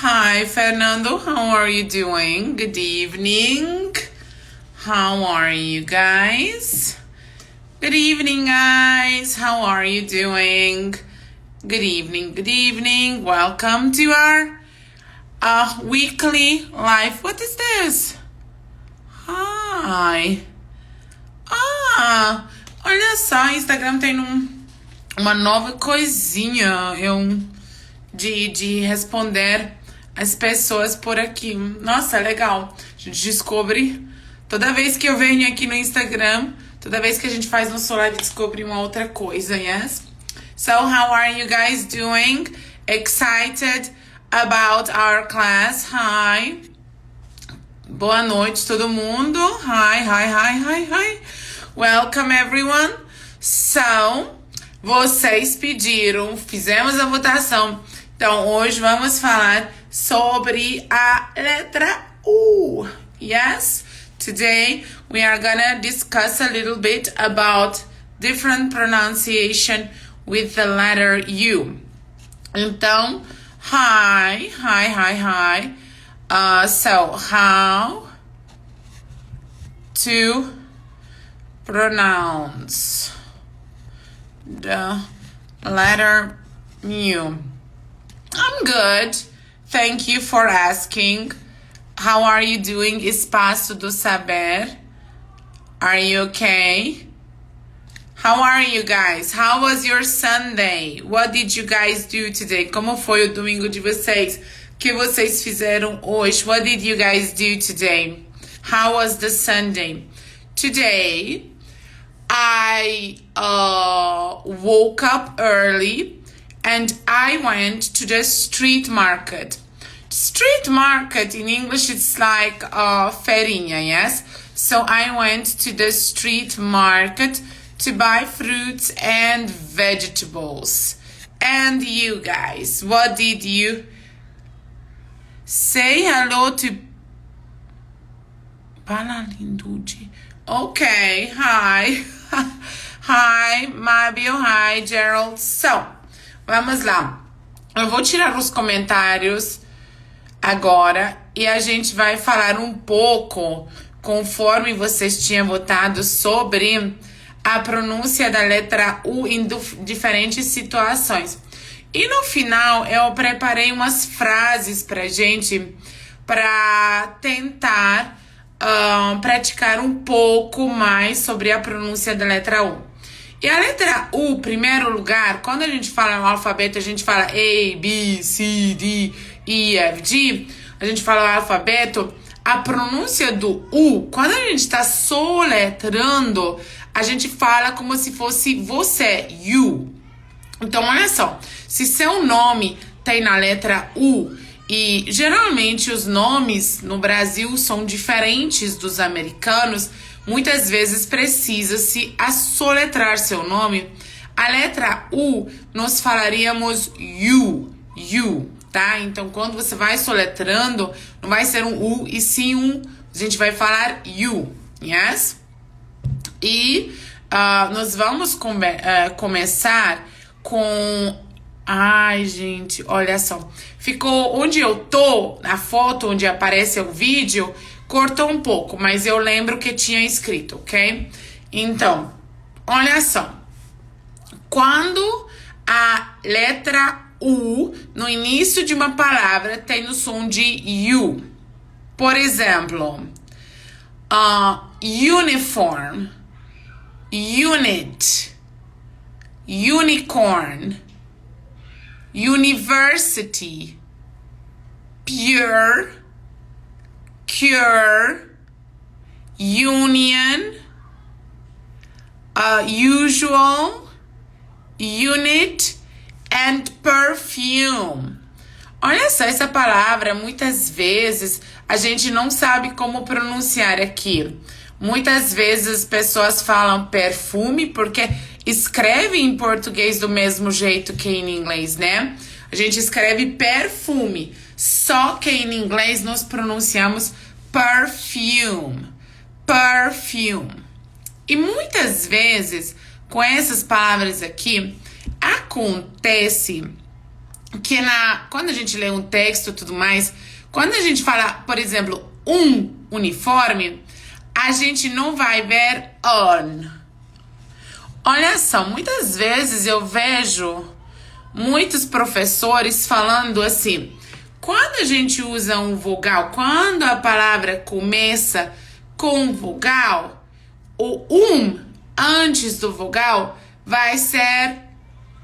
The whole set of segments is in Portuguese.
Hi, Fernando. How are you doing? Good evening. How are you guys? Good evening, guys. How are you doing? Good evening, good evening. Welcome to our weekly live. What is this? Hi. Olha só, Instagram tem uma nova coisinha de responder as pessoas por aqui. Nossa, legal. A gente descobre, toda vez que eu venho aqui no Instagram, toda vez que a gente faz nosso live, descobre uma outra coisa, yes? So, how are you guys doing? Excited about our class? Hi. Boa noite, todo mundo. Hi. Welcome, everyone. So, vocês pediram, fizemos a votação. Então, hoje vamos falar sobre a letra U. Yes? Today, we are gonna discuss a little bit about different pronunciation with the letter U. Então, hi. So, how to pronounce the letter U? I'm good. Thank you for asking. How are you doing, Espaço do Saber? Are you okay? How are you guys? How was your Sunday? What did you guys do today? Como foi o domingo de vocês? O que vocês fizeram hoje? What did you guys do today? How was the Sunday? Today, I woke up early and I went to the street market. Street market in English, it's like feirinha, yes? So I went to the street market to buy fruits and vegetables. And you guys, what did you say hello to? Palalinducci. Okay, hi. Hi, Mabel. Hi, Gerald. So, vamos lá. Eu vou tirar os comentários agora e a gente vai falar um pouco, conforme vocês tinham votado, sobre a pronúncia da letra U em diferentes situações. E no final eu preparei umas frases pra gente pra tentar praticar um pouco mais sobre a pronúncia da letra U. E a letra U, primeiro lugar, quando a gente fala no alfabeto, a gente fala A, B, C, D, E, F, G. A gente fala o alfabeto. A pronúncia do U, quando a gente está soletrando, a gente fala como se fosse você, you. Então, olha só. Se seu nome tem na letra U, e geralmente os nomes no Brasil são diferentes dos americanos, muitas vezes precisa-se soletrar seu nome. A letra U, nós falaríamos you, tá? Então, quando você vai soletrando, não vai ser um U e sim a gente vai falar you, yes? E nós vamos começar com... Ai, gente, olha só. Ficou onde eu tô, na foto onde aparece o vídeo, cortou um pouco, mas eu lembro que tinha escrito, ok? Então, olha só. Quando a letra U no início de uma palavra tem o som de U. Por exemplo, uniform, unit, unicorn, university, pure, cure, union, usual, unit, and perfume. Olha só, essa palavra, muitas vezes, a gente não sabe como pronunciar aqui. Muitas vezes as pessoas falam perfume porque escreve em português do mesmo jeito que em inglês, né? A gente escreve perfume, só que em inglês nós pronunciamos perfume. E muitas vezes, com essas palavras aqui, acontece que quando a gente lê um texto e tudo mais, quando a gente fala, por exemplo, um uniforme, a gente não vai ver on. Olha só, muitas vezes eu vejo muitos professores falando assim, quando a gente usa um vogal, quando a palavra começa com vogal, o antes do vogal vai ser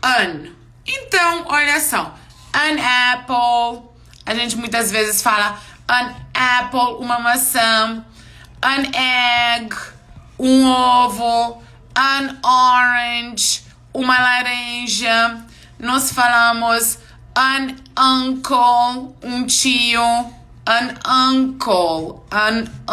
an. Então, olha só, an apple, a gente muitas vezes fala an apple, uma maçã, an egg, um ovo, an orange, uma laranja. Nós falamos an uncle, um tio, an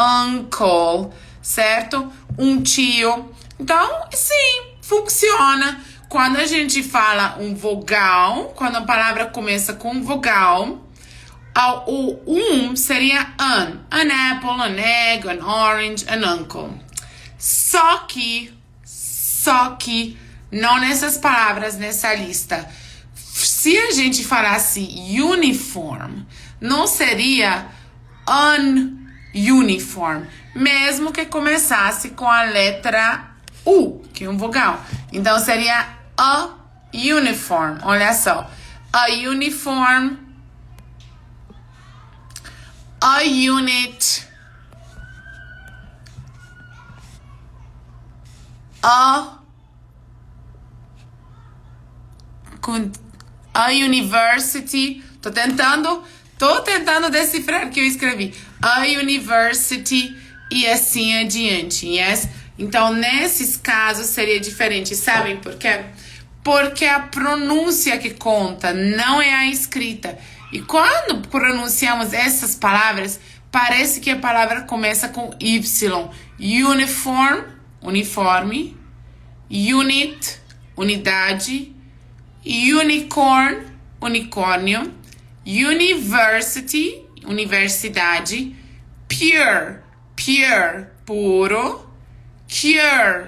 uncle, certo? Um tio. Então, sim, funciona. Quando a gente fala um vogal, quando a palavra começa com vogal, o seria an apple, an egg, an orange, an uncle. Só que, não nessas palavras nessa lista. Se a gente falasse uniform, não seria ununiform, mesmo que começasse com a letra U, que é um vogal. Então seria a uniform. Olha só, a uniform, a unit, a university. Tô tentando decifrar o que eu escrevi. A university e assim adiante, yes? Então, nesses casos seria diferente. Sabem por quê? Porque a pronúncia que conta, não é a escrita. E quando pronunciamos essas palavras, parece que a palavra começa com Y. Uniform, uniforme. Unit, unidade. Unicorn, unicórnio. University, universidade. Pure, puro. Cure,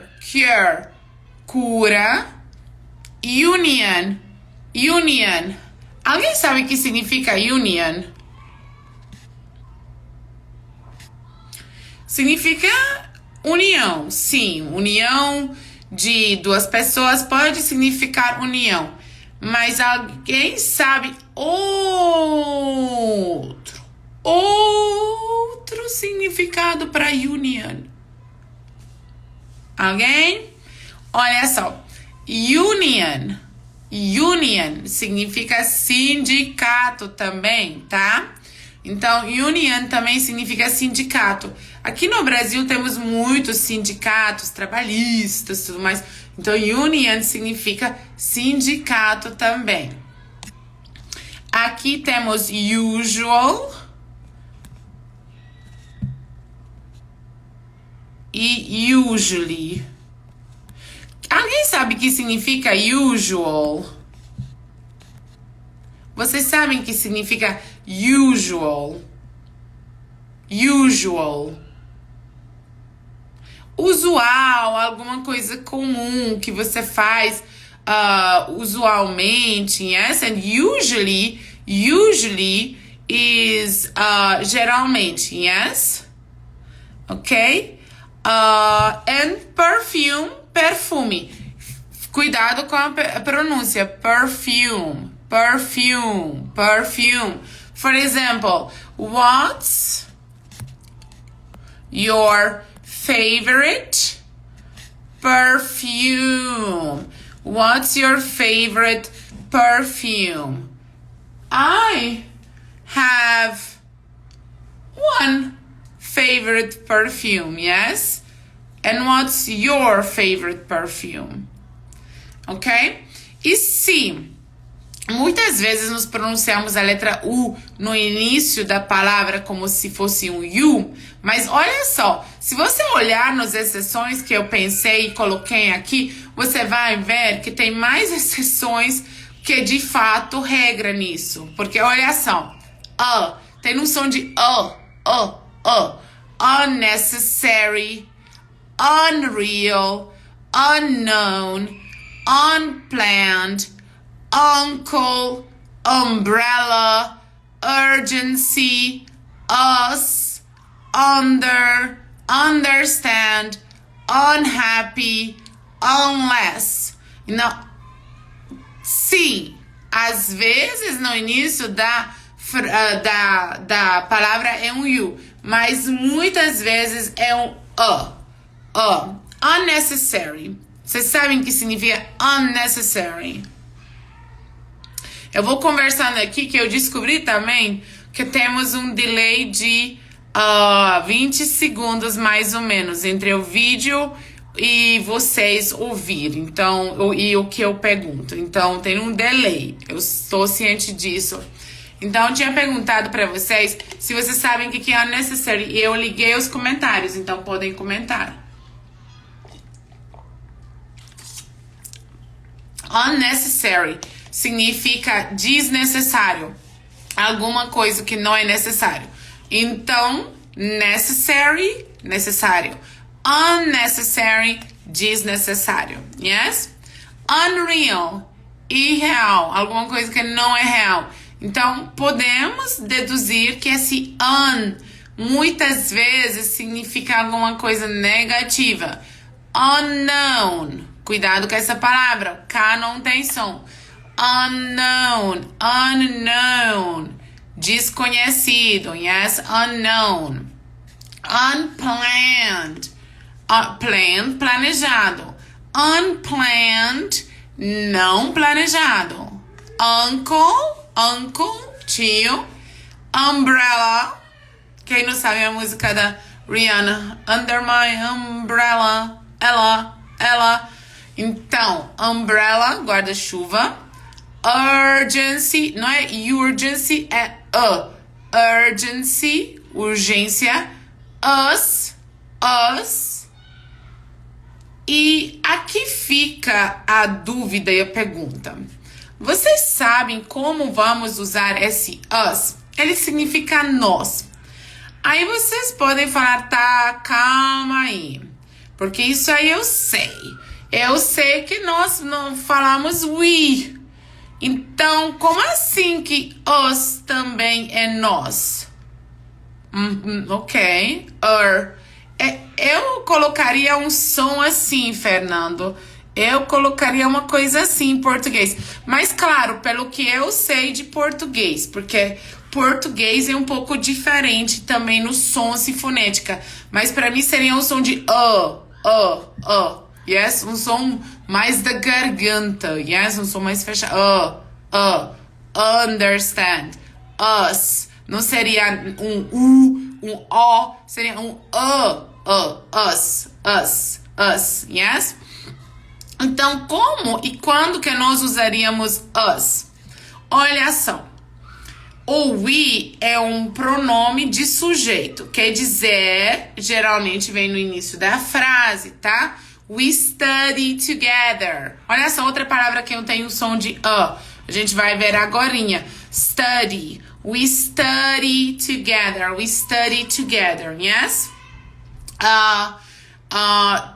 cura. Union. Alguém sabe o que significa union? Significa união, sim. União de duas pessoas pode significar união. Mas alguém sabe outro significado para union? Alguém? Olha só. Union significa sindicato também, tá? Então, union também significa sindicato. Aqui no Brasil temos muitos sindicatos trabalhistas e tudo mais. Então, union significa sindicato também. Aqui temos usual e usually. Alguém sabe o que significa usual? Vocês sabem o que significa usual? Usual, alguma coisa comum que você faz usualmente, yes? And usually is geralmente, yes? Okay? And perfume. Cuidado com a pronúncia. Perfume. For example, what's your favorite perfume? What's your favorite perfume? I have one favorite perfume, yes? And what's your favorite perfume? Ok? E se muitas vezes nos pronunciamos a letra U no início da palavra como se fosse um U, mas olha só, se você olhar nas exceções que eu pensei e coloquei aqui, você vai ver que tem mais exceções que de fato regra nisso. Porque olha só, tem um som de unnecessary, unreal, unknown, unplanned, uncle, umbrella, urgency, us, under, understand, unhappy, unless. Não. Se, às vezes, no início da palavra é um you, mas muitas vezes é um unnecessary. Vocês sabem o que significa unnecessary? Eu vou conversando aqui que eu descobri também que temos um delay de 20 segundos mais ou menos entre o vídeo e vocês ouvirem, então, e o que eu pergunto. Então, tem um delay, eu estou ciente disso. Então, eu tinha perguntado para vocês se vocês sabem o que é unnecessary, e eu liguei os comentários, então podem comentar. Unnecessary significa desnecessário, alguma coisa que não é necessário. Então, necessary, necessário. Unnecessary, desnecessário. Yes? Unreal, irreal, alguma coisa que não é real. Então, podemos deduzir que esse muitas vezes significa alguma coisa negativa. Unknown, cuidado com essa palavra, K não tem som. Unknown, unknown, desconhecido, yes, unknown. Unplanned, planned, planejado. Unplanned, não planejado. Uncle, tio. Umbrella, quem não sabe a música da Rihanna, Under My Umbrella, ela. Então, umbrella, guarda-chuva. Urgency, não é urgency, é urgency, urgência. Us. E aqui fica a dúvida e a pergunta. Vocês sabem como vamos usar esse us? Ele significa nós. Aí vocês podem falar, tá, calma aí. Porque isso aí eu sei. Eu sei que nós não falamos we. Então, como assim que us também é nós? Ok. Eu colocaria um som assim, Fernando. Eu colocaria uma coisa assim em português. Mas, claro, pelo que eu sei de português. Porque português é um pouco diferente também no som e fonética. Mas para mim seria um som de Yes? Um som mais da garganta. Yes? Um som mais fechado. Understand. Us. Não seria um um O. Seria um Us. Yes? Então, como e quando que nós usaríamos us? Olha só. O we é um pronome de sujeito. Quer dizer, geralmente vem no início da frase, tá? We study together. Olha só, outra palavra que eu tenho o som de A gente vai ver agorinha. Study. We study together. We study together. Yes?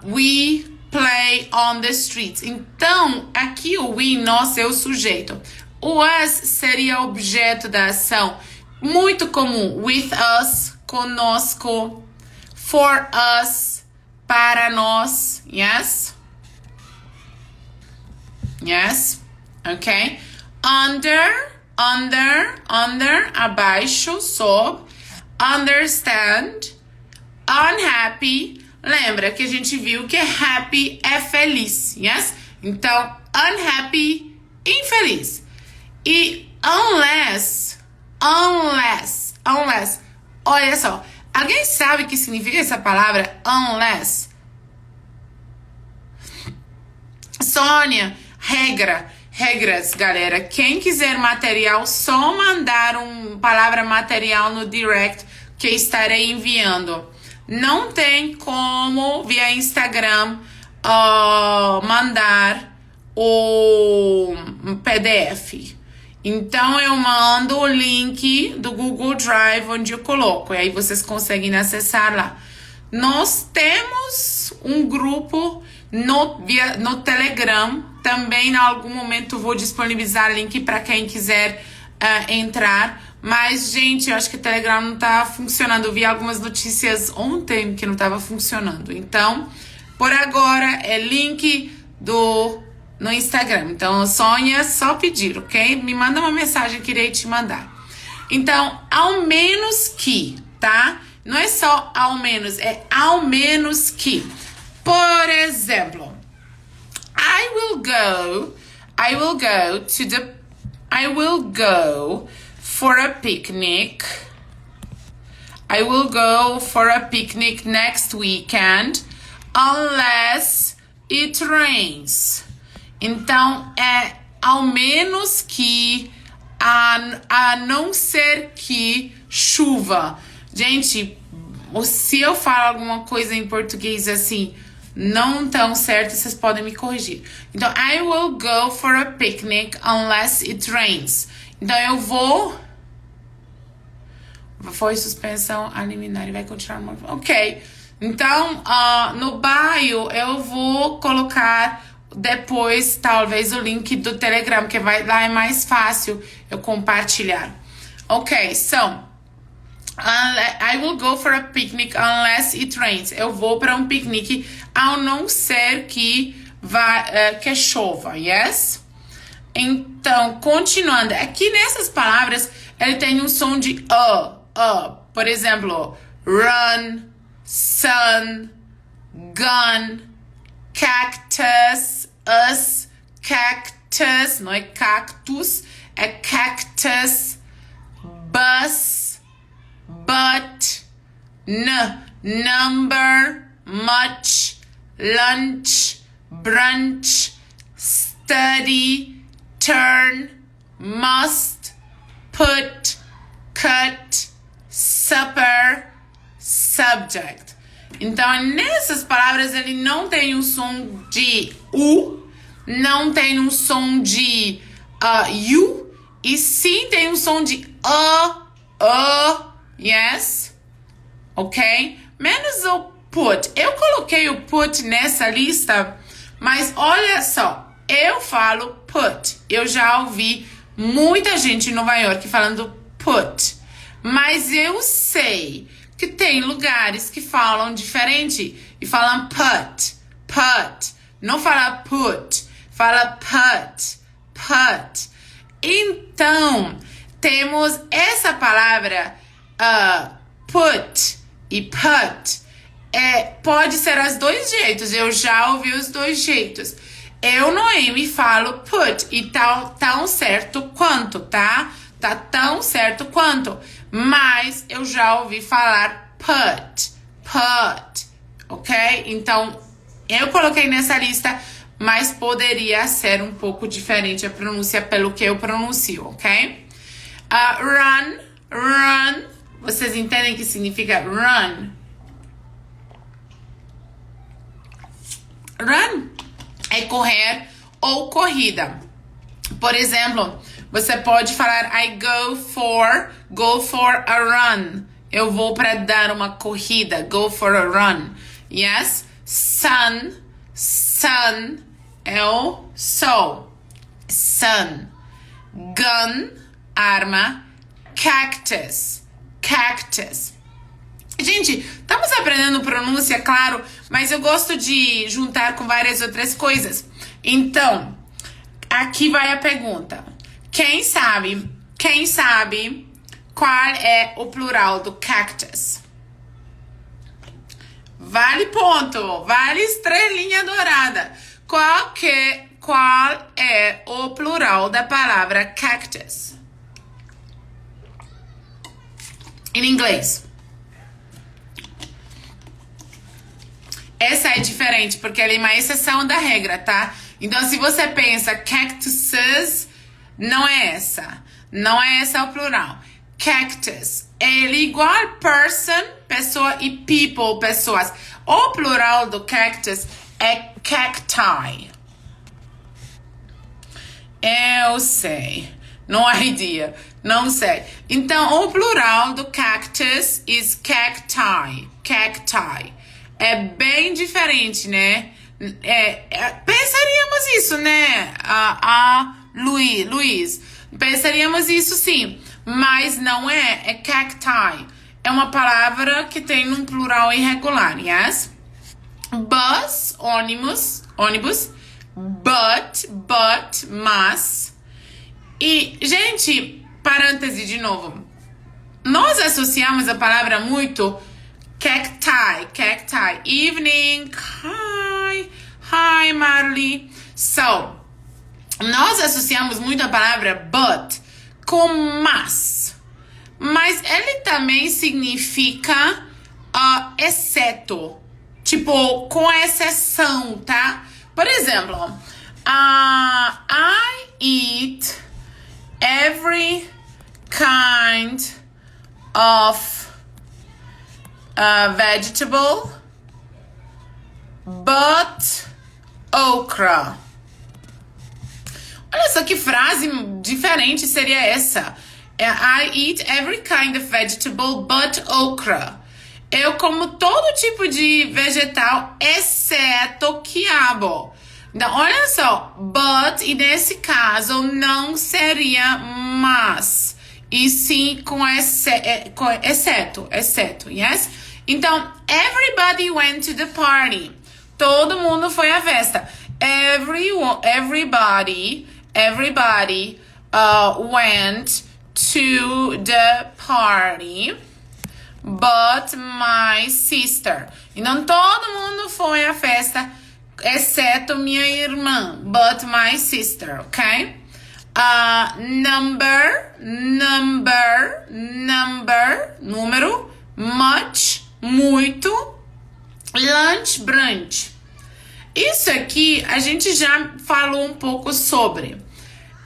We play on the streets. Então, aqui o we, nós, é o sujeito. O us seria objeto da ação. Muito comum. With us, conosco. For us, para nós. Yes? Yes? Ok? Under, abaixo, sob. Understand. Unhappy. Lembra que a gente viu que happy é feliz, yes? Então, unhappy, infeliz. E unless. Olha só, alguém sabe o que significa essa palavra unless? Sônia, regras, galera. Quem quiser material, só mandar palavra material no direct que estarei enviando. Não tem como, via Instagram, mandar o PDF. Então, eu mando o link do Google Drive, onde eu coloco. E aí, vocês conseguem acessar lá. Nós temos um grupo no Telegram. Também, em algum momento, vou disponibilizar link para quem quiser entrar. Mas, gente, eu acho que o Telegram não tá funcionando. Eu vi algumas notícias ontem que não tava funcionando. Então, por agora, é link no Instagram. Então, Sônia, só pedir, ok? Me manda uma mensagem que irei te mandar. Então, ao menos que, tá? Não é só ao menos, é ao menos que. Por exemplo, I will go for a picnic. I will go for a picnic next weekend unless it rains. Então, é ao menos que, a não ser que chuva. Gente, se eu falar alguma coisa em português assim, não tão certo, vocês podem me corrigir. Então, I will go for a picnic unless it rains. Então, eu vou... Foi suspensão a liminar e vai continuar. Ok. Então, no bio, eu vou colocar depois, talvez, o link do Telegram, que lá é mais fácil eu compartilhar. Ok, so, I will go for a picnic unless it rains. Eu vou para um piquenique ao não ser que chova, yes? Então, continuando. Aqui nessas palavras, ele tem um som de por exemplo, run, sun, gun, cactus, us, cactus, não é cactus, é cactus, bus, but, number, much, lunch, brunch, study, turn, must, put, cut, supper, subject. Então, nessas palavras, ele não tem um som de U, não tem um som de U, e sim tem um som de yes, ok? Menos o put. Eu coloquei o put nessa lista, mas olha só, eu falo put. Eu já ouvi muita gente em Nova York falando put, mas eu sei que tem lugares que falam diferente e falam put. Não fala put, fala put. Então, temos essa palavra put e put. Pode ser os dois jeitos, eu já ouvi os dois jeitos. Eu, Noemi, falo put e tá tão certo quanto, tá? Tá tão certo quanto. Mas eu já ouvi falar put, ok? Então, eu coloquei nessa lista, mas poderia ser um pouco diferente a pronúncia pelo que eu pronuncio, ok? Run. Vocês entendem que significa run? Run é correr ou corrida. Por exemplo, você pode falar I go for a run. Eu vou para dar uma corrida. Go for a run. Yes? Sun é o sol. Sun. Gun, arma. Cactus. Gente, estamos aprendendo pronúncia, claro, mas eu gosto de juntar com várias outras coisas. Então, aqui vai a pergunta. Quem sabe qual é o plural do cactus? Vale ponto, vale estrelinha dourada. Qual é o plural da palavra cactus? Em inglês. Essa é diferente, porque ela é uma exceção da regra, tá? Então, se você pensa cactuses, não é essa. Não é essa o plural. Cactus. Ele é igual person, pessoa, e people, pessoas. O plural do cactus é cacti. Eu sei. No idea. Não sei. Então, o plural do cactus is cacti. É bem diferente, né? Pensaríamos isso, né? Luiz. Pensaríamos isso sim, mas não é. É cacti. É uma palavra que tem um plural irregular, yes? Bus, ônibus. But, mas. E, gente, parêntese de novo. Nós associamos a palavra muito cacti. Evening, hi, Marley. So, nós associamos muito a palavra but com mas. Mas ele também significa exceto. Tipo, com exceção, tá? Por exemplo, I eat every kind of vegetable but okra. Olha só que frase diferente seria essa. I eat every kind of vegetable but okra. Eu como todo tipo de vegetal, exceto quiabo. Então, olha só. But, e nesse caso, não seria mas. E sim com exceto, yes? Então, everybody went to the party. Todo mundo foi à festa. Everybody went to the party, but my sister. Então, todo mundo foi à festa, exceto minha irmã, but my sister, ok? Número, much, muito, lunch, brunch. Isso aqui a gente já falou um pouco sobre.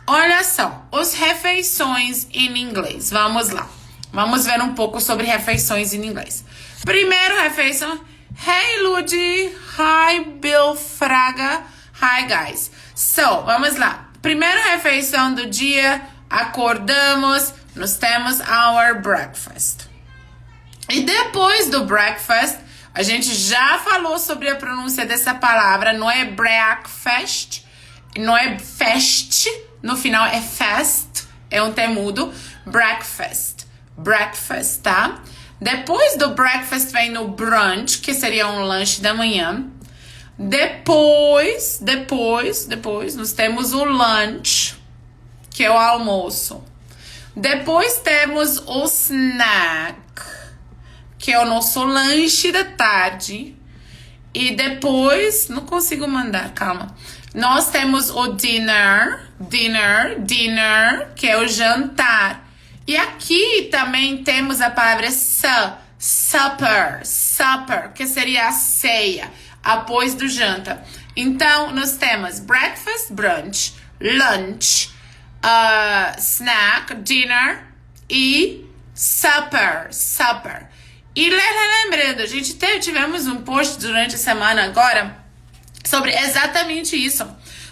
Olha só, os refeições em inglês. Vamos lá. Vamos ver um pouco sobre refeições em inglês. Primeiro refeição. Hey, Ludi. Hi, Bill Fraga. Hi, guys. So, vamos lá. Primeira refeição do dia. Acordamos. Nós temos our breakfast. E depois do breakfast, a gente já falou sobre a pronúncia dessa palavra. Não é breakfast. Não é fest. No final é fast. É um T mudo. Breakfast, tá? Depois do breakfast vem no brunch, que seria um lanche da manhã. Depois, nós temos o lunch, que é o almoço. Depois temos o snack, que é o nosso lanche da tarde. E depois, não consigo mandar, calma. Nós temos o dinner, que é o jantar. E aqui também temos a palavra supper, que seria a ceia, após do janta. Então, nós temos breakfast, brunch, lunch, snack, dinner e supper. E lembrando, a gente tivemos um post durante a semana agora sobre exatamente isso.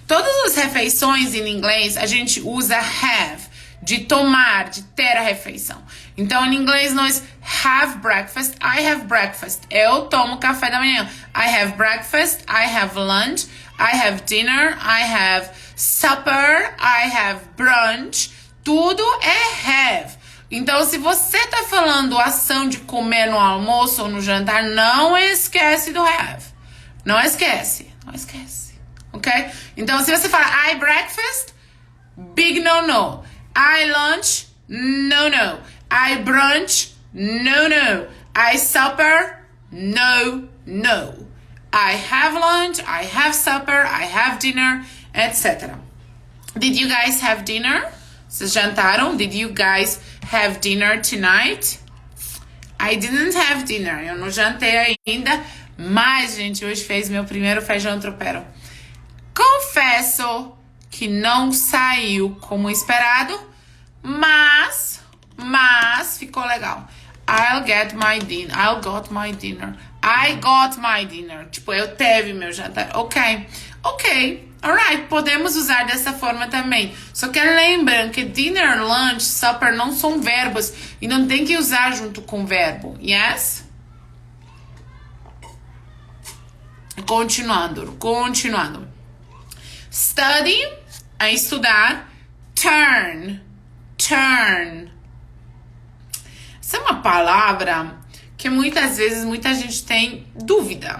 Todas as refeições em inglês, a gente usa have, de tomar, de ter a refeição. Então, em inglês, nós have breakfast, I have breakfast. Eu tomo café da manhã. I have breakfast, I have lunch, I have dinner, I have supper, I have brunch. Tudo é have. Então, se você tá falando ação de comer no almoço ou no jantar, não esquece do have. Não esquece. Ok? Então, se você fala I breakfast, big no. I lunch, no. I brunch, no. I supper, no. I have lunch, I have supper, I have dinner, etc. Did you guys have dinner? Vocês jantaram? Did you guys have dinner tonight? I didn't have dinner. Eu não jantei ainda, mas, gente, hoje fez meu primeiro feijão tropeiro. Confesso que não saiu como esperado, mas ficou legal. I got my dinner. Tipo, eu teve meu jantar. Ok. Alright, podemos usar dessa forma também. Só que lembrando que dinner, lunch, supper não são verbos e não tem que usar junto com verbo. Yes? Continuando. Study, é estudar. Turn, turn. Essa é uma palavra que muitas vezes muita gente tem dúvida.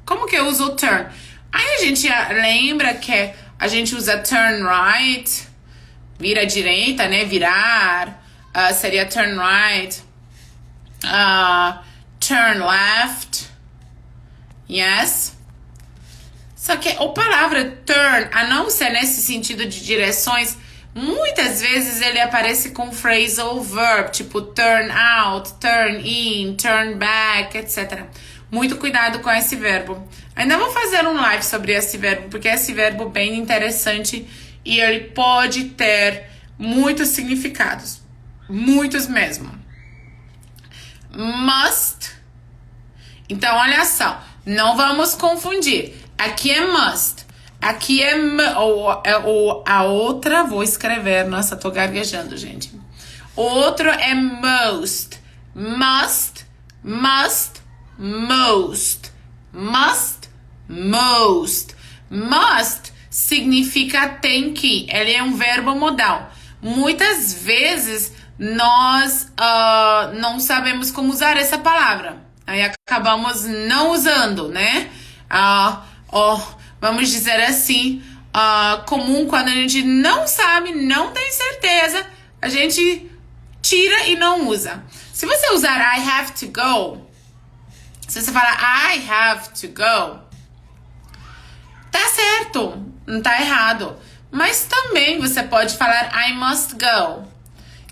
Como que eu uso o turn? Aí a gente lembra que a gente usa turn right, vira à direita, né? Virar, seria turn right, turn left, yes. Só que a palavra turn, a não ser nesse sentido de direções, muitas vezes ele aparece com phrasal verb, tipo turn out, turn in, turn back, etc. Muito cuidado com esse verbo. Ainda vou fazer um live sobre esse verbo, porque esse verbo é bem interessante e ele pode ter muitos significados. Muitos mesmo. Must. Então, olha só. Não vamos confundir. Aqui é must. Aqui é a outra, vou escrever. Nossa, tô gaguejando, gente. O outro é most. Must, must, most. Must, most. Must significa tem que. Ele é um verbo modal. Muitas vezes nós não sabemos como usar essa palavra. Aí acabamos não usando, né? Vamos dizer assim, comum quando a gente não sabe, não tem certeza, a gente tira e não usa. Se você usar I have to go, se você falar I have to go, tá certo, não tá errado. Mas também você pode falar I must go,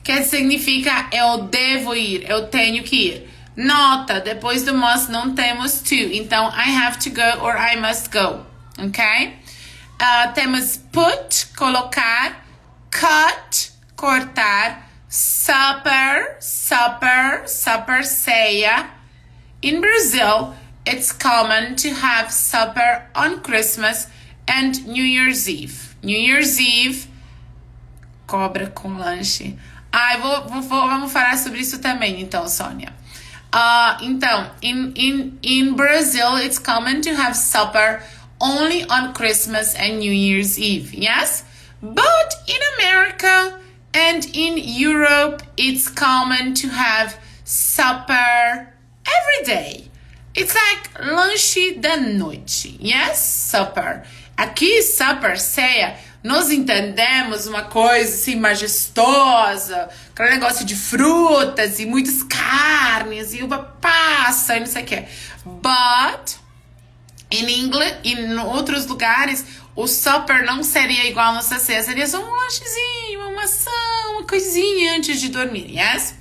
que significa eu devo ir, eu tenho que ir. Nota, depois do must não temos to. Então, I have to go or I must go. Ok? Temos put, colocar. Cut, cortar. Supper, supper, supper, ceia. In Brazil, it's common to have supper on Christmas and New Year's Eve. New Year's Eve, cobra com lanche. Vamos falar sobre isso também, então, Sônia. Então, in Brazil, it's common to have supper only on Christmas and New Year's Eve, yes? But in America and in Europe, it's common to have supper every day. It's like lanche da noite, yes? Supper. Aqui, supper, ceia, nós entendemos uma coisa assim majestosa, aquele negócio de frutas e muitas carnes e uva passa e não sei o que. But em outros lugares, o supper não seria igual a nossa ceia, seria só um lanchezinho, uma maçã, uma coisinha antes de dormir, yes?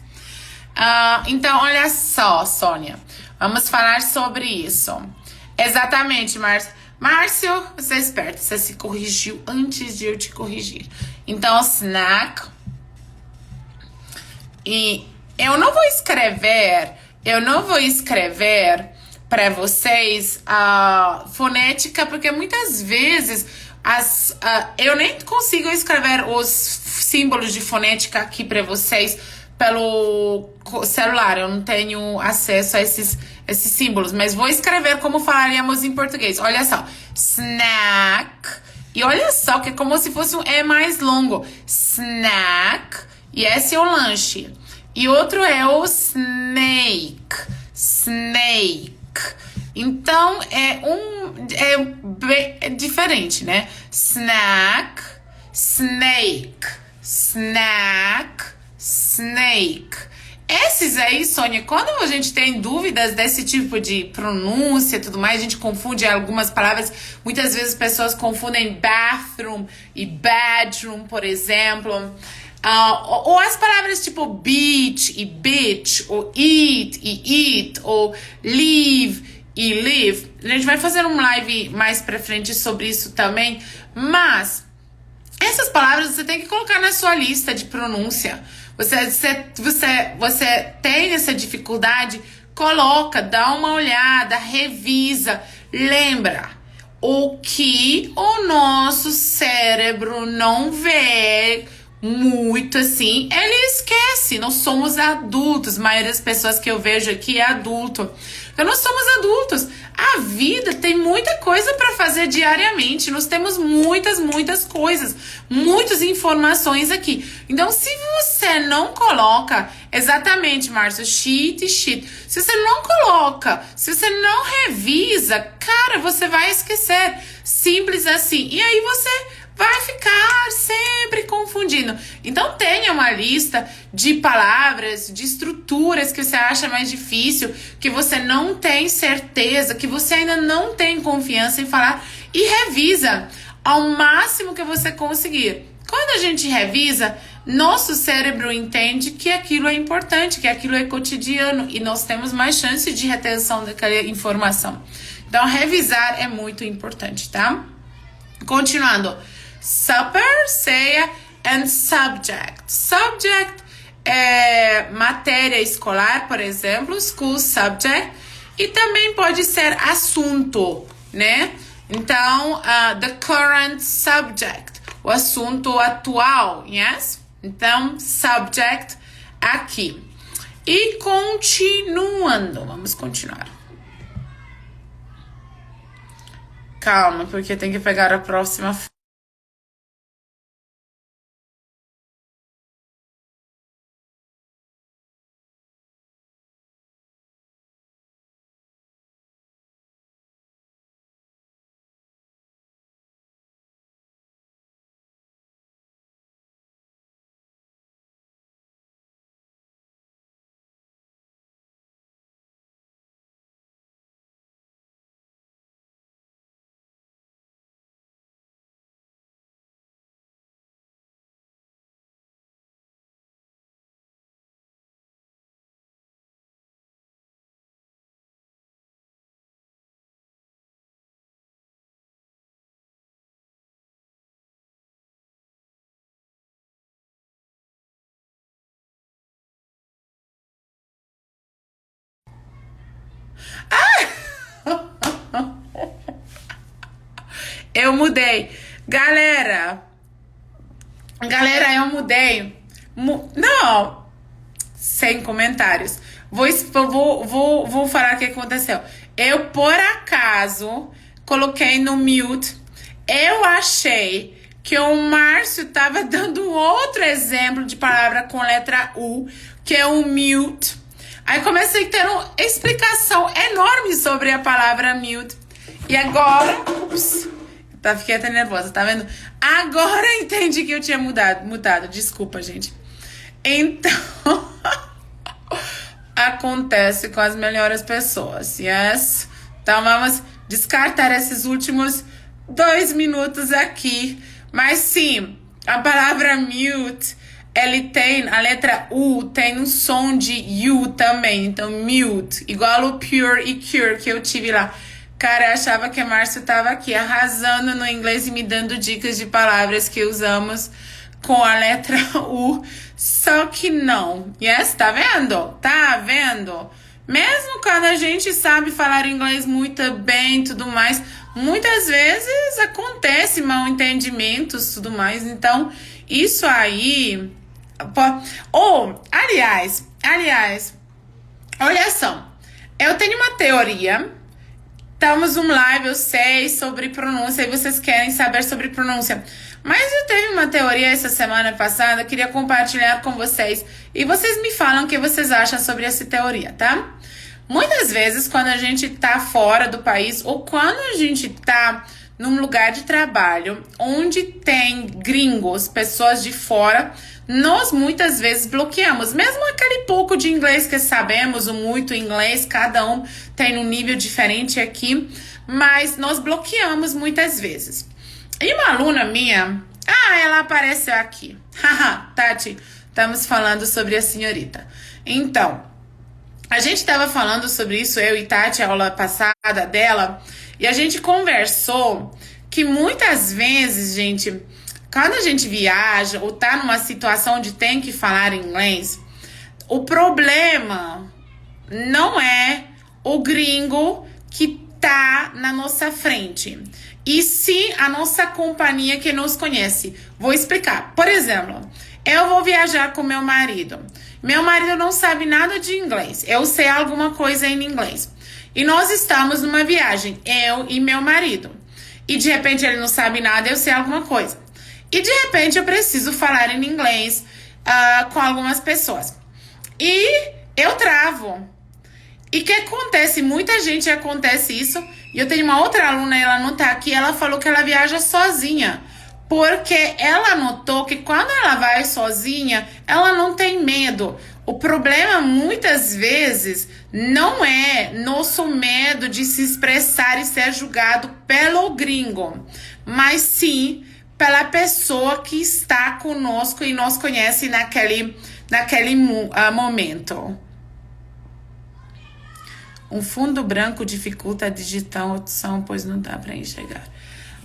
Então, olha só, Sônia, vamos falar sobre isso. Exatamente, Márcio, você é esperto, você se corrigiu antes de eu te corrigir. Então, snack. E eu não vou escrever para vocês a fonética, porque muitas vezes eu nem consigo escrever os símbolos de fonética aqui para vocês pelo celular. Eu não tenho acesso a esses símbolos, mas vou escrever como falaríamos em português. Olha só, snack, e olha só que é como se fosse um E mais longo, snack, e esse é o lanche, e outro é o snake, então é diferente, né? Snack, snake, snake. Esses aí, Sônia, quando a gente tem dúvidas desse tipo de pronúncia e tudo mais, a gente confunde algumas palavras. Muitas vezes pessoas confundem bathroom e bedroom, por exemplo. Ou as palavras tipo beach e bitch, ou eat e eat, ou live e live. A gente vai fazer um live mais pra frente sobre isso também. Mas essas palavras você tem que colocar na sua lista de pronúncia. Você tem essa dificuldade, coloca, dá uma olhada, revisa. Lembra, o que o nosso cérebro não vê muito assim, ele esquece. esquece, nós somos adultos. A maioria das pessoas que eu vejo aqui é adulto. Então, nós somos adultos. A vida tem muita coisa para fazer diariamente. Nós temos muitas coisas, muitas informações aqui. Então, se você não coloca, exatamente, Márcio, cheat. Se você não coloca, se você não revisa, cara, você vai esquecer. Simples assim. E aí você vai ficar sempre confundindo. Então tenha uma lista de palavras, de estruturas que você acha mais difícil, que você não tem certeza, que você ainda não tem confiança em falar, e revisa ao máximo que você conseguir. Quando a gente revisa, nosso cérebro entende que aquilo é importante, que aquilo é cotidiano, e nós temos mais chance de retenção daquela informação. Então revisar é muito importante, tá? Continuando. Supper, ceia, and subject. Subject é matéria escolar, por exemplo, school subject. E também pode ser assunto, né? Então, the current subject, o assunto atual, yes? Então, subject aqui. E continuando, vamos continuar. Calma, porque tem que pegar a próxima. Eu mudei. Galera, eu mudei. Não, sem comentários. Vou falar o que aconteceu. Eu, por acaso, coloquei no mute. Eu achei que o Márcio tava dando outro exemplo de palavra com letra U, que é o mute. Aí comecei a ter uma explicação enorme sobre a palavra mute. E agora... Ups, fiquei até nervosa, tá vendo? Agora entendi que eu tinha mudado. Desculpa, gente. Então... acontece com as melhores pessoas, yes? Então vamos descartar esses últimos 2 minutos aqui. Mas sim, a palavra mute, ele tem, a letra U tem um som de U também. Então mute, igual o pure e cure que eu tive lá. Cara, eu achava que a Márcia tava aqui arrasando no inglês e me dando dicas de palavras que usamos com a letra U. Só que não. Yes, tá vendo? Tá vendo? Mesmo quando a gente sabe falar inglês muito bem e tudo mais, muitas vezes acontece mal entendimentos e tudo mais. Então, isso aí... aliás, olha só. Eu tenho uma teoria... Estamos um live, eu sei, sobre pronúncia, e vocês querem saber sobre pronúncia. Mas eu teve uma teoria essa semana passada, eu queria compartilhar com vocês. E vocês me falam o que vocês acham sobre essa teoria, tá? Muitas vezes, quando a gente tá fora do país, ou quando a gente tá num lugar de trabalho, onde tem gringos, pessoas de fora, nós muitas vezes bloqueamos. Mesmo aquele pouco de inglês que sabemos, o muito inglês, cada um tem um nível diferente aqui, mas nós bloqueamos muitas vezes. E uma aluna minha, ela apareceu aqui. Haha, Tati, estamos falando sobre a senhorita. Então, a gente estava falando sobre isso, eu e Tati, a aula passada dela, e a gente conversou que muitas vezes, gente, quando a gente viaja ou tá numa situação onde tem que falar inglês, o problema não é o gringo que tá na nossa frente, e sim a nossa companhia que nos conhece. Vou explicar. Por exemplo, eu vou viajar com meu marido. Meu marido não sabe nada de inglês. Eu sei alguma coisa em inglês. E nós estamos numa viagem, eu e meu marido. E de repente ele não sabe nada, eu sei alguma coisa. E de repente eu preciso falar em inglês com algumas pessoas. E eu travo. E o que acontece? Muita gente acontece isso. E eu tenho uma outra aluna, ela não tá aqui, ela falou que ela viaja sozinha. Porque ela notou que quando ela vai sozinha, ela não tem medo. O problema, muitas vezes, não é nosso medo de se expressar e ser julgado pelo gringo, mas sim pela pessoa que está conosco e nos conhece naquele momento. Um fundo branco dificulta a digitação, pois não dá para enxergar.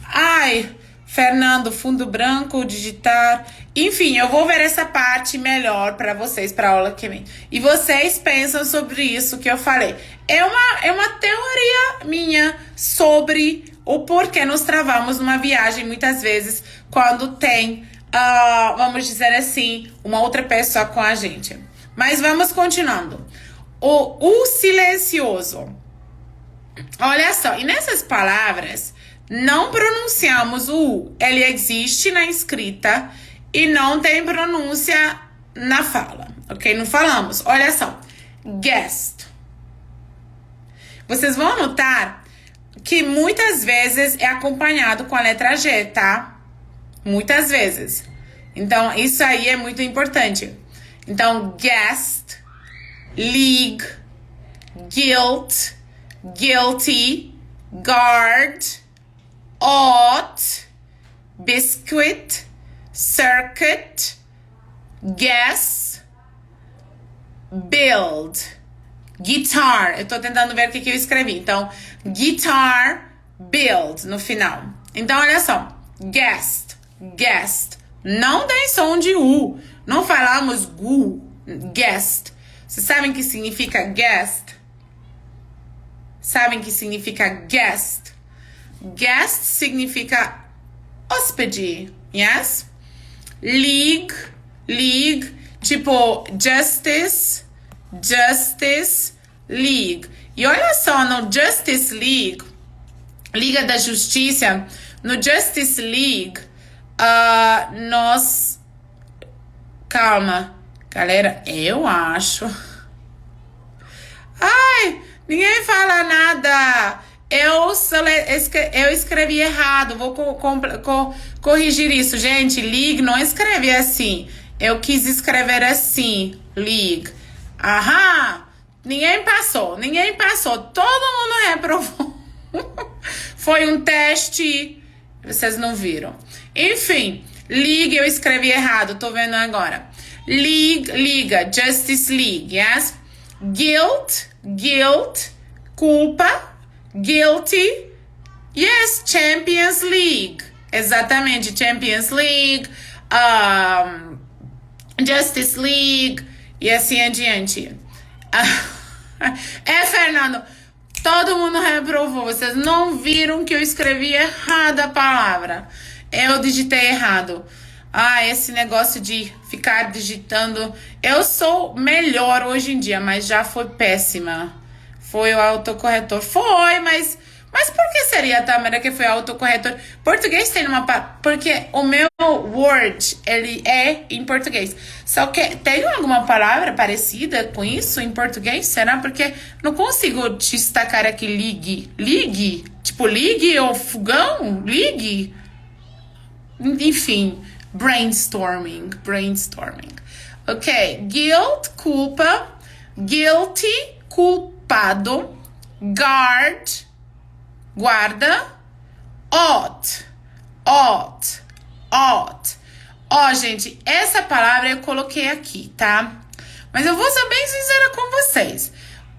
Ai, Fernando, fundo branco, digitar. Enfim, eu vou ver essa parte melhor para vocês, para a aula que vem. E vocês pensam sobre isso que eu falei. É uma teoria minha sobre o porquê nos travamos numa viagem, muitas vezes, quando tem, vamos dizer assim, uma outra pessoa com a gente. Mas vamos continuando. O silencioso. Olha só, e nessas palavras, não pronunciamos o U. Ele existe na escrita e não tem pronúncia na fala, ok? Não falamos. Olha só, guest. Vocês vão notar que muitas vezes é acompanhado com a letra G, tá? Muitas vezes. Então, isso aí é muito importante. Então, guest, league, guilt, guilty, guard, ought, biscuit, circuit, guess, build, guitar. Eu tô tentando ver o que eu escrevi. Então, guitar, build no final. Então, olha só. Guest, guest. Não tem som de U. Não falamos gu, guest. Vocês sabem o que significa guest? Sabem o que significa guest? Guest significa hóspede, yes? League, league, tipo justice, justice, league. E olha só, no Justice League, Liga da Justiça, no Justice League, nós... Calma, galera, eu acho... Ai, ninguém fala nada. Eu escrevi errado. Vou corrigir isso. Gente, league não escreve assim. Eu quis escrever assim. League. Aham. Ninguém passou. Todo mundo reprovou. Foi um teste. Vocês não viram. Enfim, league eu escrevi errado. Tô vendo agora. League, liga. Justice League, yes? Guilt, culpa, guilty, yes, Champions League, exatamente, Champions League, Justice League, e assim adiante. Fernando, todo mundo reprovou, vocês não viram que eu escrevi errado a palavra, eu digitei errado. Esse negócio de ficar digitando. Eu sou melhor hoje em dia, mas já foi péssima. Foi o autocorretor. Foi, mas por que seria, Tamara, que foi autocorretor? Português tem uma... Porque o meu Word, ele é em português. Só que tem alguma palavra parecida com isso em português? Será? Porque não consigo destacar aqui ligue. Ligue? Tipo ligue ou fogão? Ligue? Enfim... Brainstorming. Ok. Guilt, culpa. Guilty, culpado. Guard, guarda. Ought. Gente, essa palavra eu coloquei aqui, tá? Mas eu vou ser bem sincera com vocês.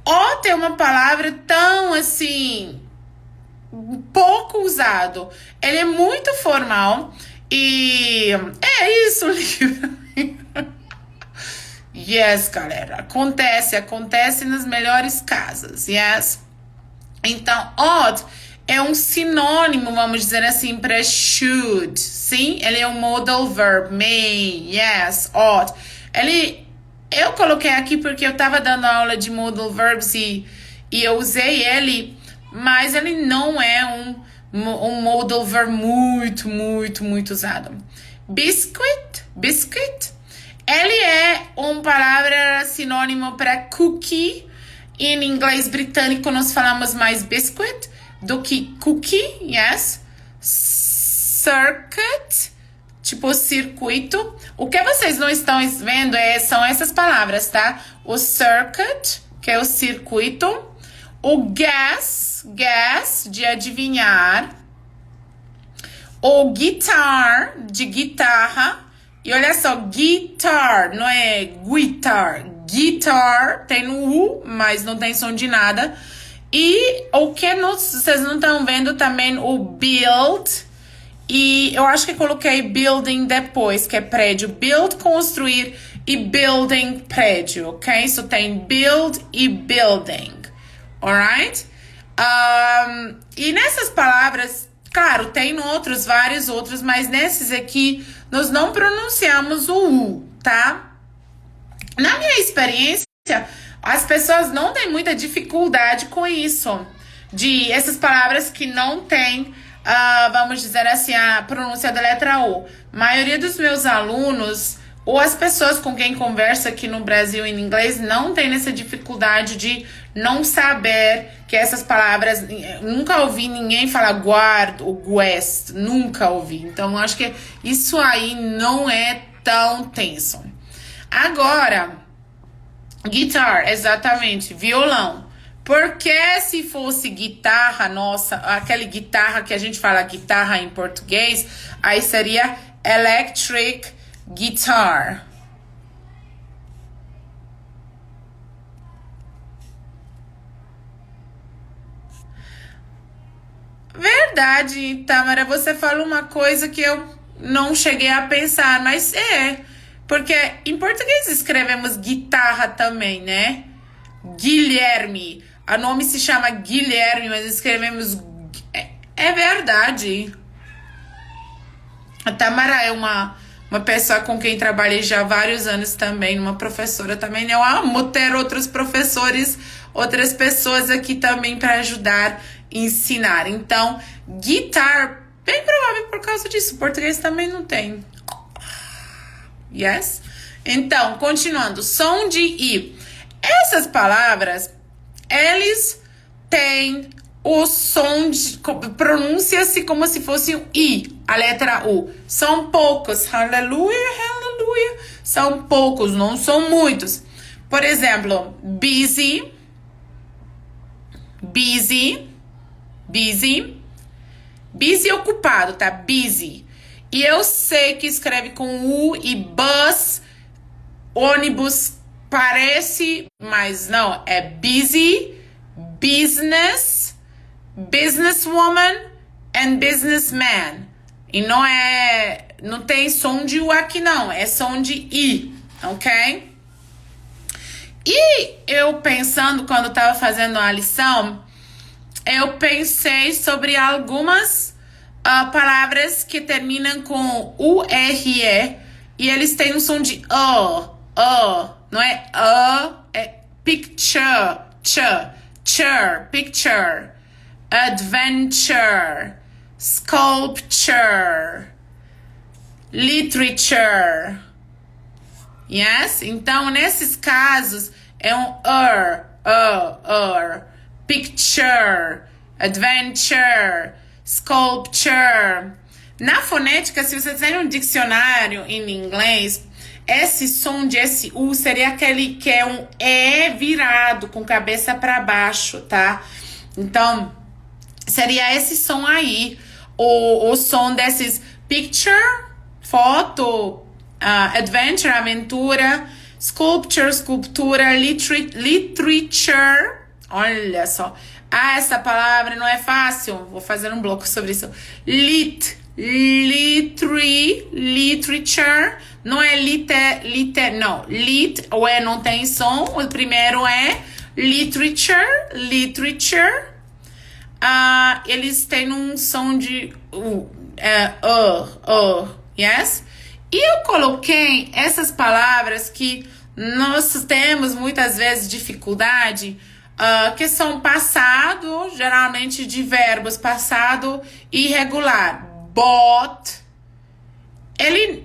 Ought é uma palavra tão, assim, pouco usado. Ele é muito formal. E é isso, livro. Yes, galera. Acontece nas melhores casas, yes? Então, ought é um sinônimo, vamos dizer assim, para should, sim? Ele é um modal verb, may, yes, ought. Ele Eu coloquei aqui porque eu tava dando aula de modal verbs e eu usei ele, mas ele não é um modal verb muito usado. Biscuit. Ele é uma palavra sinônimo para cookie. Em inglês britânico, nós falamos mais biscuit do que cookie, yes? Circuit, tipo circuito. O que vocês não estão vendo são essas palavras, tá? O circuit, que é o circuito. O guess, de adivinhar. O guitar, de guitarra. E olha só, guitar, não é guitar. Guitar, tem no U, mas não tem som de nada. E o que vocês não estão vendo também, o build. E eu acho que coloquei building depois, que é prédio. Build, construir, e building, prédio, ok? So tem build e building, alright? E nessas palavras, claro, tem vários outros, mas nesses aqui, nós não pronunciamos o U, tá? Na minha experiência, as pessoas não têm muita dificuldade com isso. De essas palavras que não tem, vamos dizer assim, a pronúncia da letra U. A maioria dos meus alunos, ou as pessoas com quem conversa aqui no Brasil em inglês, não tem essa dificuldade de não saber que essas palavras... Nunca ouvi ninguém falar guard ou guest. Nunca ouvi. Então, eu acho que isso aí não é tão tenso. Agora, guitar, exatamente, violão. Porque se fosse guitarra, nossa, aquela guitarra que a gente fala guitarra em português, aí seria electric guitar. Verdade, Tamara, você falou uma coisa que eu não cheguei a pensar, mas porque em português escrevemos guitarra também, né? Guilherme. O nome se chama Guilherme, mas escrevemos... É verdade. A Tamara é uma pessoa com quem trabalhei já há vários anos também, uma professora também. Eu amo ter outros professores, outras pessoas aqui também para ajudar a ensinar. Então, guitar, bem provável por causa disso. Português também não tem. Yes? Então, continuando. Som de I. Essas palavras, eles têm o som de... Pronuncia-se como se fosse um I, a letra U. São poucos. Aleluia. São poucos, não são muitos. Por exemplo, busy. Busy ocupado, tá? Busy. E eu sei que escreve com U e bus, ônibus, parece, mas não. É busy, business, businesswoman and businessman. E não tem som de U aqui não, é som de I, ok? E eu pensando, quando eu tava fazendo a lição, eu pensei sobre algumas palavras que terminam com U-R-E e eles têm um som de não é é picture, picture, adventure, sculpture, literature. Yes? Então, nesses casos, é um picture, adventure, sculpture. Na fonética, se você tem um dicionário em inglês, esse som de SU seria aquele que é um E virado, com cabeça para baixo, tá? Então, seria esse som aí, o som desses picture, foto, adventure, aventura, sculpture, escultura, literature. Olha só. Essa palavra não é fácil. Vou fazer um bloco sobre isso. Literature. Não é não. O E não tem som. O primeiro é literature. Eles têm um som de yes? E eu coloquei essas palavras que nós temos muitas vezes dificuldade, que são passado, geralmente de verbos, passado irregular. Bought. Ele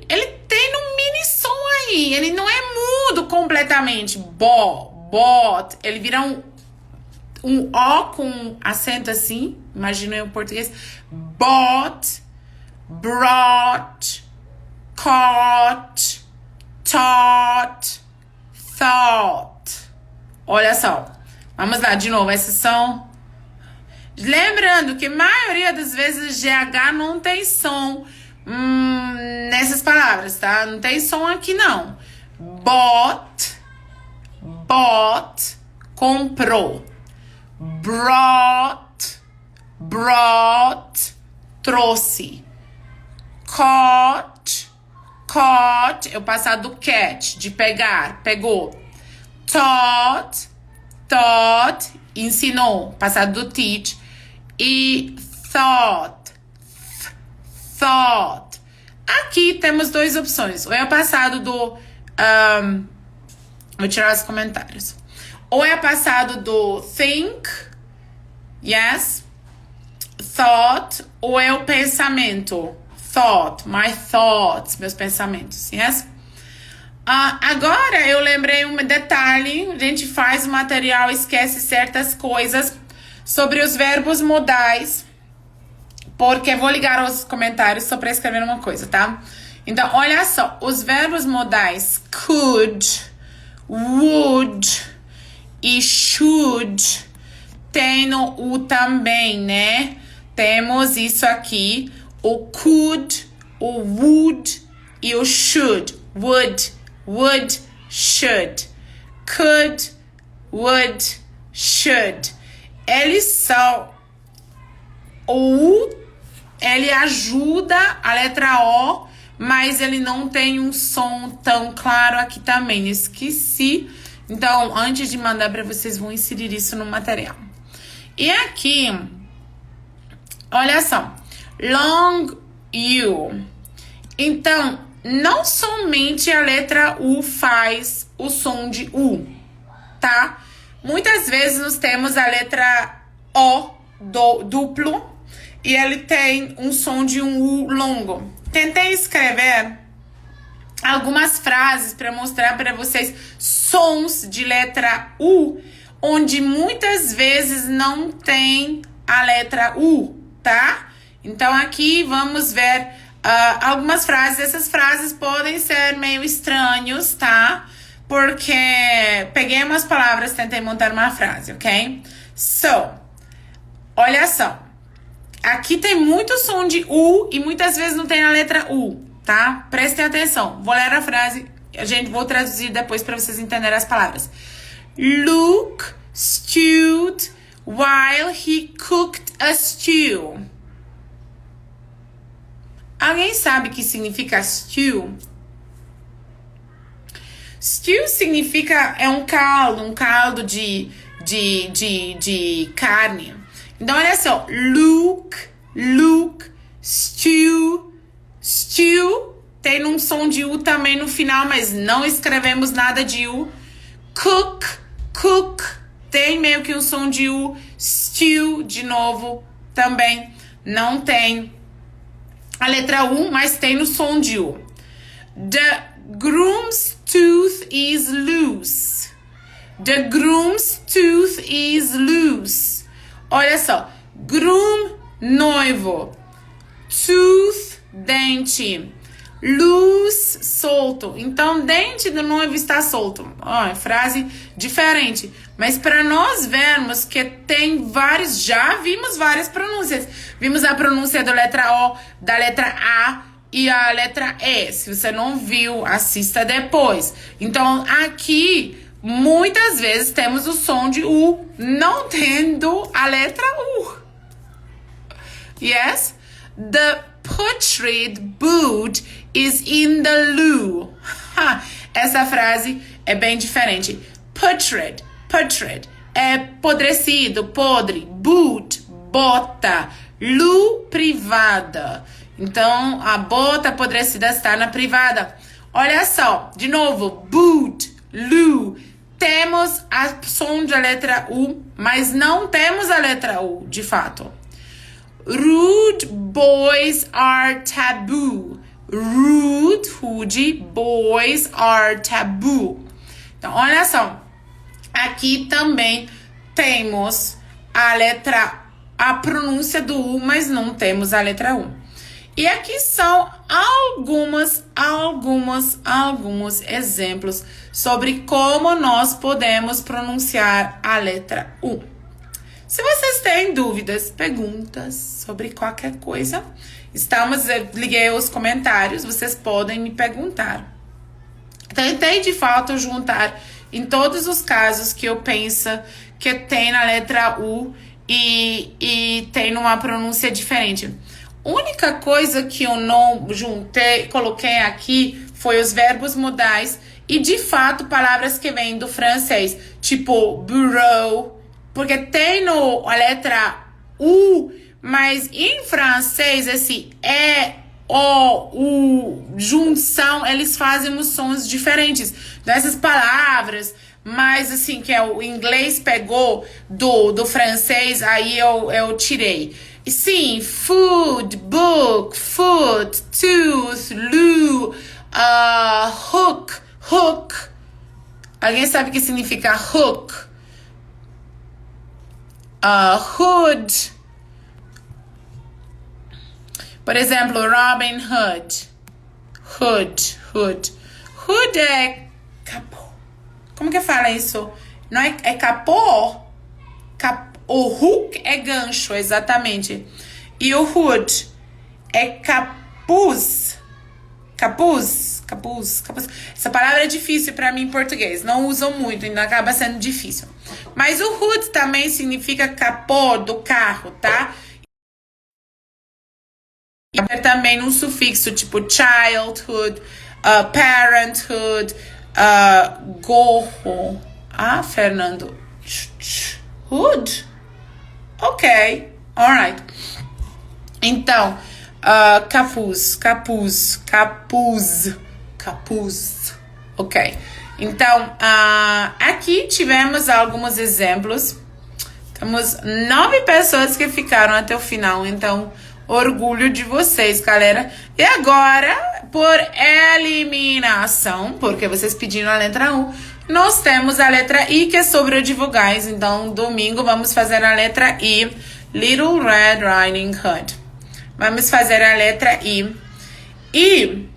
tem um mini som aí, ele não é mudo completamente. Bought. Ele vira um O com acento assim, imagina em português. Bought, brought, caught, taught, thought. Olha só, vamos lá de novo, esses são... Lembrando que a maioria das vezes GH não tem som nessas palavras, tá? Não tem som aqui não. Bought, comprou. Brought, trouxe. Caught, é o passado do catch, de pegar, pegou. Taught, ensinou, passado do teach. E thought. Aqui temos duas opções. Ou é o passado do... vou tirar os comentários. Ou é passado do think, yes, thought, ou é o pensamento, thought, my thoughts, meus pensamentos, yes. Agora eu lembrei um detalhe, a gente faz o material, esquece certas coisas sobre os verbos modais, porque vou ligar os comentários só para escrever uma coisa, tá? Então, olha só, os verbos modais could, would e should tem no U também, né? Temos isso aqui, o could, o would e o should. Would, should. Could, would, should. Eles são... O U, ele ajuda a letra O, mas ele não tem um som tão claro aqui também. Esqueci. Então, antes de mandar para vocês, vou inserir isso no material. E aqui, olha só. Long U. Então, não somente a letra U faz o som de U, tá? Muitas vezes nós temos a letra O duplo e ele tem um som de um U longo. Tentei escrever algumas frases para mostrar para vocês sons de letra U, onde muitas vezes não tem a letra U, tá? Então aqui vamos ver algumas frases. Essas frases podem ser meio estranhos, tá? Porque peguei umas palavras, tentei montar uma frase, ok? So, olha só. Aqui tem muito som de U e muitas vezes não tem a letra U, tá? Prestem atenção. Vou ler a frase, vou traduzir depois para vocês entenderem as palavras. Luke stewed while he cooked a stew. Alguém sabe o que significa stew? Stew significa, é um caldo de carne. Então, olha só, Luke, stew, tem um som de U também no final, mas não escrevemos nada de U. Cook, tem meio que um som de U. Stew, de novo, também não tem a letra U, mas tem no som de U. The groom's tooth is loose. The groom's tooth is loose. Olha só, groom, noivo, tooth, dente, loose, solto. Então, dente do noivo está solto. Ó, frase diferente. Mas para nós vermos que tem vários, já vimos várias pronúncias. Vimos a pronúncia da letra O, da letra A e a letra E. Se você não viu, assista depois. Então, aqui... muitas vezes temos o som de U, não tendo a letra U. Yes? The putrid boot is in the loo. Essa frase é bem diferente. Putrid é podrecido, podre. Boot, bota. Loo, privada. Então, a bota apodrecida está na privada. Olha só, de novo, boot. Lu. Temos a som da letra U, mas não temos a letra U, de fato. Rude boys are taboo. Rude boys are taboo. Então, olha só. Aqui também temos a pronúncia do U, mas não temos a letra U. E aqui são alguns exemplos sobre como nós podemos pronunciar a letra U. Se vocês têm dúvidas, perguntas sobre qualquer coisa, liguei os comentários, vocês podem me perguntar. Tentei de fato juntar em todos os casos que eu penso que tem na letra U e tem uma pronúncia diferente. A única coisa que eu não coloquei aqui foi os verbos modais e de fato palavras que vêm do francês, tipo bureau, porque tem a letra U, mas em francês esse junção, eles fazem os sons diferentes dessas palavras, mas assim, que o inglês pegou do francês, aí eu tirei. E sim, food, book, foot, tooth, loo, hook. Alguém sabe o que significa hook? Hood. Por exemplo, Robin Hood. Hood é capô. Como que fala isso? Não é capô? O hook é gancho, exatamente. E o hood é capuz. Capuz. Essa palavra é difícil para mim em português. Não usam muito, ainda acaba sendo difícil. Mas o hood também significa capô do carro, tá? Também um sufixo tipo childhood, parenthood, gorro. Fernando. Hood? Ok, alright. Então, capuz. Ok. Então, aqui tivemos alguns exemplos. Temos 9 pessoas que ficaram até o final, então orgulho de vocês, galera. E agora, por eliminação, porque vocês pediram a letra U, nós temos a letra I, que é sobre o de vogais. Então, domingo, vamos fazer a letra I. Little Red Riding Hood. Vamos fazer a letra I. E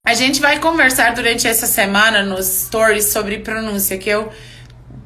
a gente vai conversar durante essa semana nos stories sobre pronúncia, que eu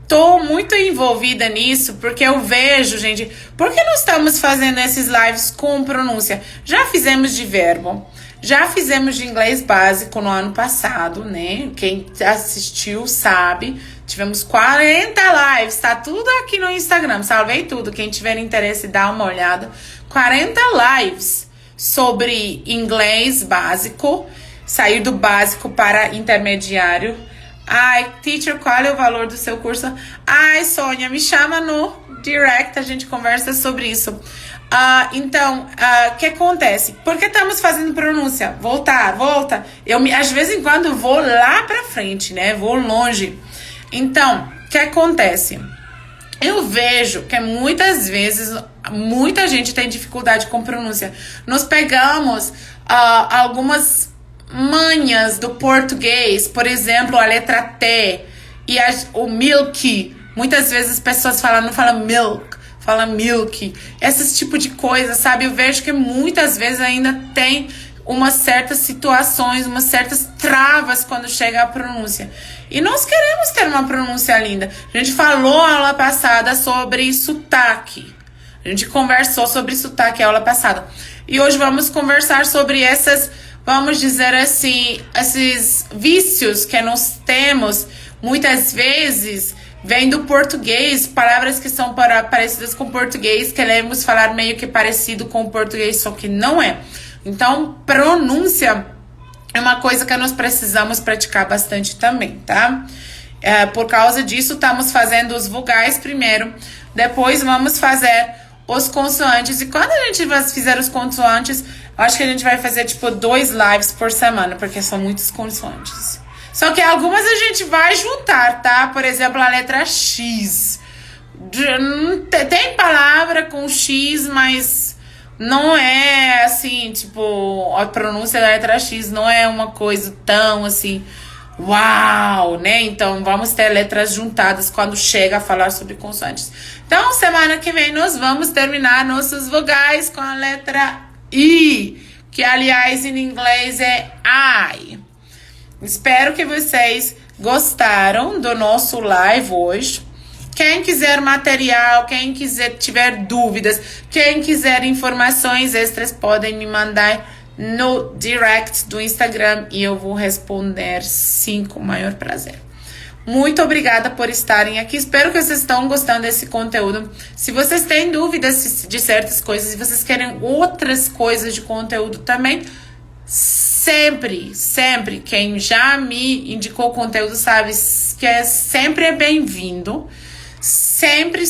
tô muito envolvida nisso, porque eu vejo, gente, por que não estamos fazendo esses lives com pronúncia? Já fizemos de verbo, já fizemos de inglês básico no ano passado, né? Quem assistiu sabe, tivemos 40 lives, tá tudo aqui no Instagram, salvei tudo, quem tiver interesse dá uma olhada. 40 lives sobre inglês básico, sair do básico para intermediário. Ai, teacher, qual é o valor do seu curso? Ai, Sônia, me chama no direct, a gente conversa sobre isso. Então, o que acontece? Por que estamos fazendo pronúncia? Volta. Às vezes em quando, vou lá pra frente, né? Vou longe. Então, o que acontece? Eu vejo que muitas vezes, muita gente tem dificuldade com pronúncia. Nós pegamos algumas manhas do português, por exemplo, a letra T e o milk. Muitas vezes as pessoas não falam milk, falam milk. Esse tipo de coisa, sabe? Eu vejo que muitas vezes ainda tem umas certas situações, umas certas travas quando chega a pronúncia. E nós queremos ter uma pronúncia linda. A gente falou a aula passada sobre sotaque. A gente conversou sobre sotaque a aula passada. E hoje vamos conversar sobre vamos dizer assim, esses vícios que nós temos, muitas vezes, vem do português, palavras que são parecidas com o português, queremos falar meio que parecido com o português, só que não é. Então, pronúncia é uma coisa que nós precisamos praticar bastante também, tá? Por causa disso, estamos fazendo os vogais primeiro, depois vamos fazer os consoantes. E quando a gente fizer os consoantes, acho que a gente vai fazer, 2 lives por semana, porque são muitos consoantes. Só que algumas a gente vai juntar, tá? Por exemplo, a letra X. Tem palavra com X, mas não é assim, tipo, a pronúncia da letra X não é uma coisa tão assim, uau, né? Então vamos ter letras juntadas quando chega a falar sobre consoantes. Então, semana que vem nós vamos terminar nossas vogais com a letra I, que aliás em inglês é I. Espero que vocês gostaram do nosso live hoje. Quem quiser material, quem quiser tiver dúvidas, quem quiser informações extras, podem me mandar no direct do Instagram e eu vou responder sim com o maior prazer. Muito obrigada por estarem aqui. Espero que vocês estão gostando desse conteúdo. Se vocês têm dúvidas de certas coisas, e vocês querem outras coisas de conteúdo também, sempre, quem já me indicou conteúdo sabe que sempre é bem-vindo. Sempre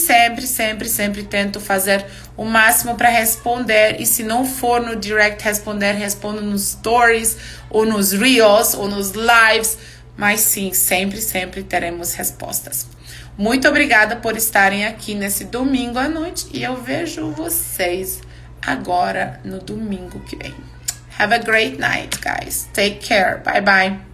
tento fazer o máximo para responder. E se não for no direct responder, respondo nos stories, ou nos reels, ou nos lives. Mas sim, sempre teremos respostas. Muito obrigada por estarem aqui nesse domingo à noite. E eu vejo vocês agora no domingo que vem. Have a great night, guys. Take care. Bye, bye.